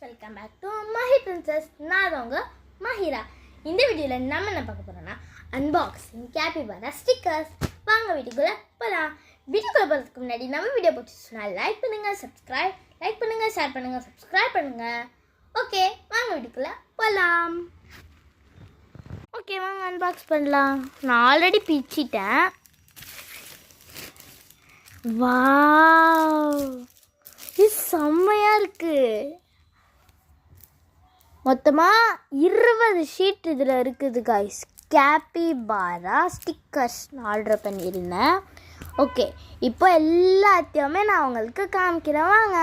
Welcome back to Mahi princess. நான் உங்கள் மஹிரா. இந்த வீடியோவில் நம்ம என்ன பார்க்க போகிறோம்னா அன்பாக்சிங் கேபிபாரா ஸ்டிக்கர்ஸ். வாங்க வீடியோக்குள்ளே போகலாம். வீடியோக்குள்ளே போகிறதுக்கு முன்னாடி நம்ம வீடியோ பிடிச்சிச்சுன்னா லைக் பண்ணுங்கள், லைக் பண்ணுங்கள், ஷேர் பண்ணுங்கள், சப்ஸ்கிரைப் பண்ணுங்கள். ஓகே, வாங்க வீடியோக்குள்ளே போகலாம். ஓகே, வாங்க அன்பாக்ஸ் பண்ணலாம். நான் ஆல்ரெடி பிச்சிட்டேன். வாவ், இது செம்மையாக இருக்குது. மொத்தமாக 20 ஷீட் இதில் இருக்குது காய்ஸ். கேபிபாரா ஸ்டிக்கர்ஸ் நான் ஆர்டர் பண்ணியிருந்தேன். ஓகே, இப்போ எல்லாத்தையுமே நான் உங்களுக்கு காமிக்கிறேன் வாங்க.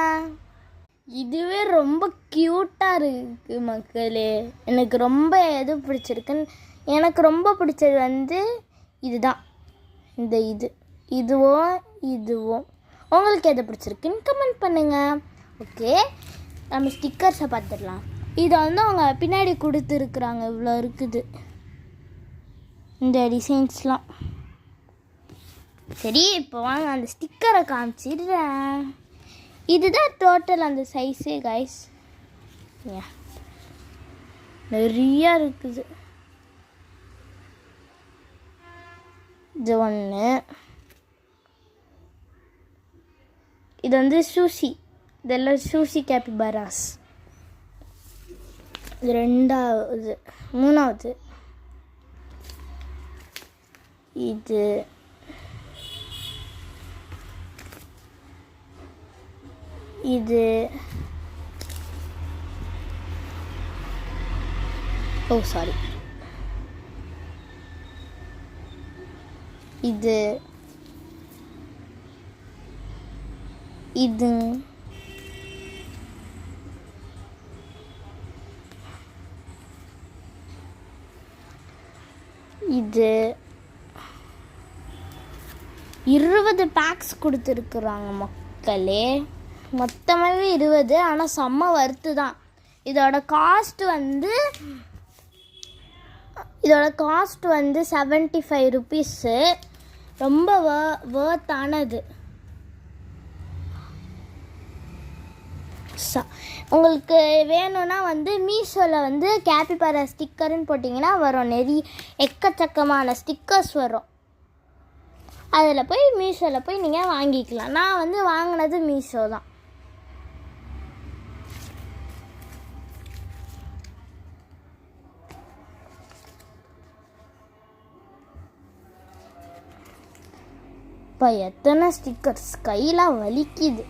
இதுவே ரொம்ப க்யூட்டாக இருக்குது மக்களே. எனக்கு ரொம்ப எது பிடிச்சிருக்குன்னு, எனக்கு ரொம்ப பிடிச்சது வந்து இதுதான். இதுவும் உங்களுக்கு எது பிடிச்சிருக்குன்னு கமெண்ட் பண்ணுங்கள். ஓகே, நம்ம ஸ்டிக்கர்ஸை பார்த்துடலாம். இதை வந்து அவங்க பின்னாடி கொடுத்துருக்குறாங்க. இவ்வளோ இருக்குது இந்த டிசைன்ஸ்லாம். சரி, இப்போ வாங்க அந்த ஸ்டிக்கரை காமிச்சிடுறேன். இதுதான் டோட்டல் அந்த சைஸே கைஸ். நிறையா இருக்குது. இது ஒன்று. இது வந்து சூசி. இதெல்லாம் சூசி கேபிபாராஸ். இது ரெண்டாவது. மூணாவது இது. இது சாரி. இது இது இது 20 பேக்ஸ் கொடுத்துருக்குறாங்க மக்களே. மொத்தமாகவே 20. ஆனால் செம்ம வறுத்து தான். இதோட காஸ்ட் வந்து 75 ருபீஸு. ரொம்ப வேர்த்தானது. உங்களுக்கு வேணும்னா வந்து மீஷோவில் வந்து கேபிபாரா ஸ்டிக்கர்னு போட்டிங்கன்னா வரும். எக்கச்சக்கமான ஸ்டிக்கர்ஸ் வரும். அதில் போய் மீஷோவில் போய் நீங்கள் வாங்கிக்கலாம். நான் வந்து வாங்கினது மீஷோ தான். இப்போ எத்தனை ஸ்டிக்கர்ஸ், கையெல்லாம் வலிக்குது.